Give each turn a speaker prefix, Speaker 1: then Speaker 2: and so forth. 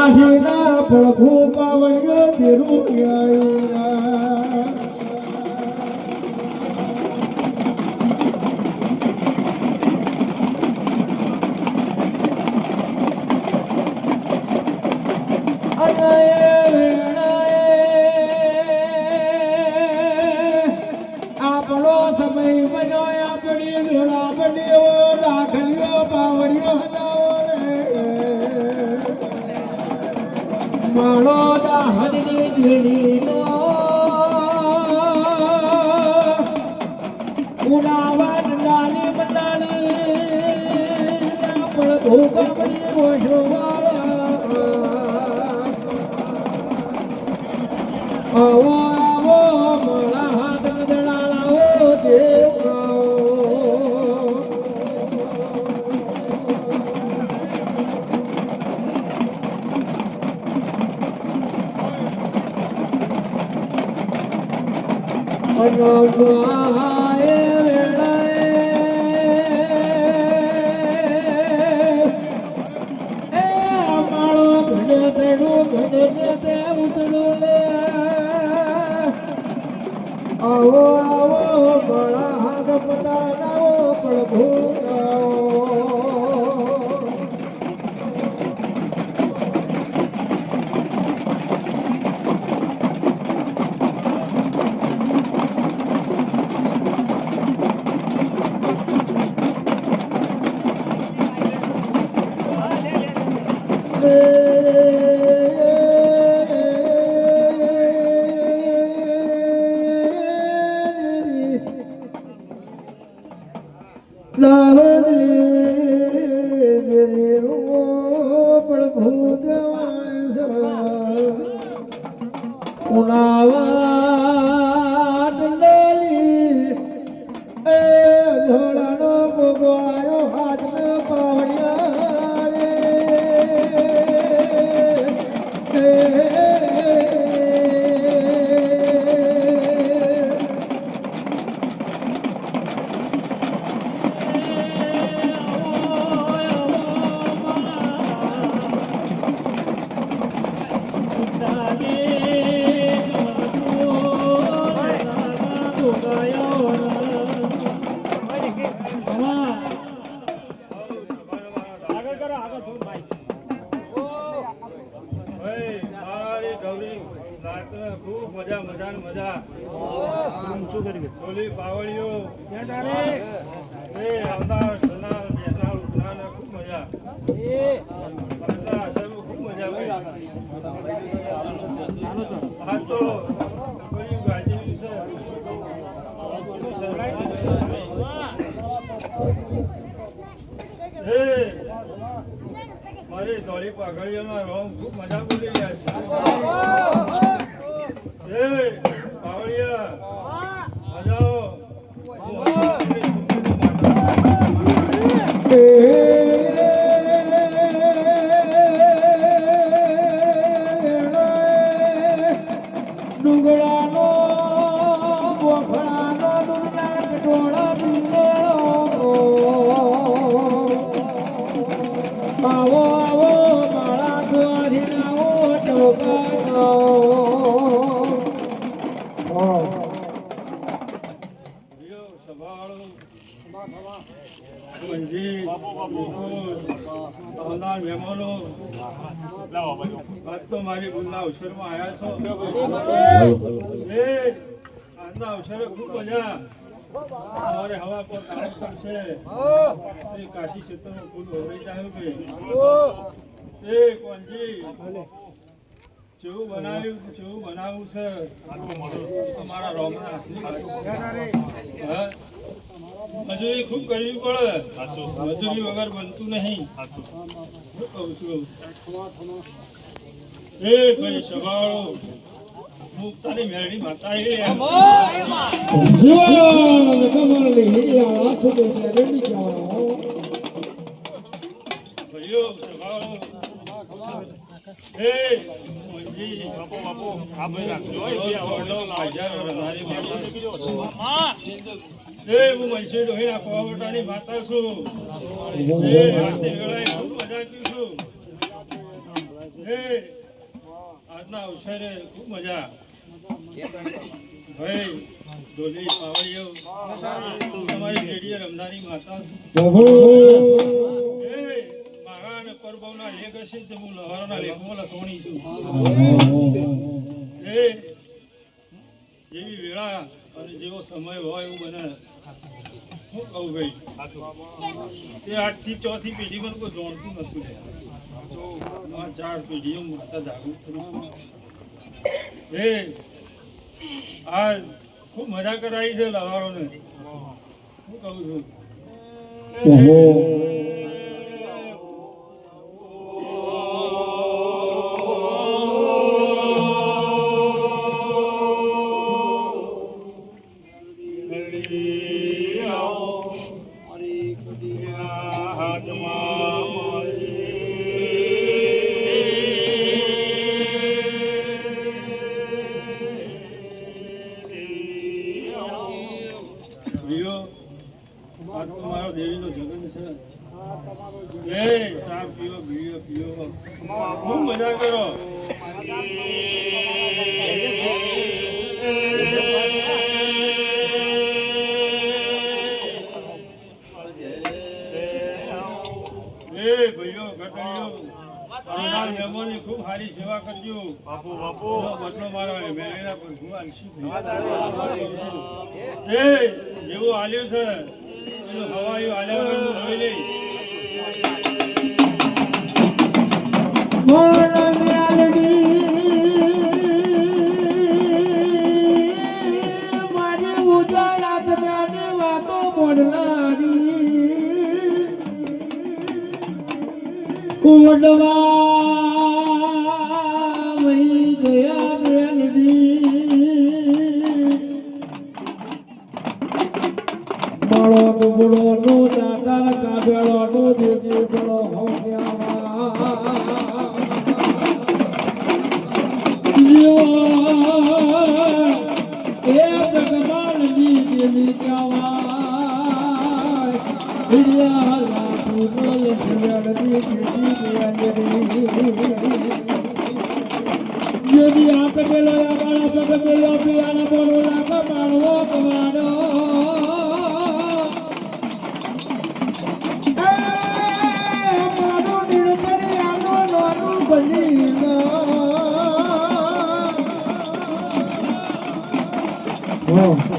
Speaker 1: કાશીના પ્રભુ પાવણીઓ દેરુયા આપણો સમય બન્યો આપણી ઘોડા બન્યો રાખલીઓ પાવડીઓ માળો દાહની ધીડીનો ઉડાવટ ડાલી બંડાલી પણ ભૂકા બની ઓછો આવો આવો મારા હાથ દડાલાઓ દેવ અનવાએ વેળાએ એ માળો ઘડે તેડું ઘડે તે ઉતડું લે આવો આવો મારા હાથ પતાવો પ્રભુ મારી ધોળી પાઘડીઓનો રોમ ખૂબ મજા બોલી રહ્યા છે પાવડિયા મજાઓ ડુંગળાનો બોખડાનો ડુંગળા ટોળા આવો આવો મારા દ્વારી આવો ટોકાનો મારી ગુણના અવસરમાં આવ્યા છો અવસરે ખૂબ મજા અમારે હવા પર કામ કરશે કાશી ક્ષેત્રમાં ફૂલ હોઈ જાય એ કોણજી જેવું બનાવ્યું છે અમારા રોમના મજૂરી ખૂબ કરવી પડે મજૂરી વગર બનતું નહીં કહું છું એ ભાઈ સવાળો મુક્તાની મેળી માતા હું મનસી ડોહીના કોવટાની માતા છું રાતે વેળાએ ખૂબ મજા છું એ આજના અવસરે ખૂબ મજા ભાઈ ડોલી પાવડીઓ તમારી પેઢીએ રમનારી માતા એ મારા અને પરબવના લેખ હશે તો હું લહારોના લેખમાં લખવાની છું એ જેવી વેળા અને જેવો સમય હોય એવું બને હું કહું ભાઈ તે આજથી ચોથી પેઢી પણ કોઈ જોડતું નતું આ 4 પેઢીઓ માતા જાગૃત કરું એ આ ખૂબ મજા કરાવી છે લવારોને હું કહું છું તમારો દેવીનો જગન છે એ ચા પીઓ પીઓ ખૂબ મજા કરો એ ભાઈઓ ઘટાડીઓ મહેમાનની ખૂબ સારી સેવા કરજો બાપુ બદલો મારો મેળવેલા પર હું આલસી એ જેવું આલ્યું છે એનું હવાયું આલ્યા વગરનું હોય નહીં
Speaker 2: મારી ઉજાળા તમારી વાતો બોલનારી ઉડવા વહી ગયા બેલડી માળો દુબળો નો દાદા કાબેળો નો દેજી બળો હો ગયા એ જગમાલની દેવી કહેવાય હિડિયા લાખો બોલ જગડી જેવી હાથ પેલો મારા પગ પેલો પિયાના બોલો લાખ માણવો કમાડો મારો નિર્દળી આનો નાનું બની Oh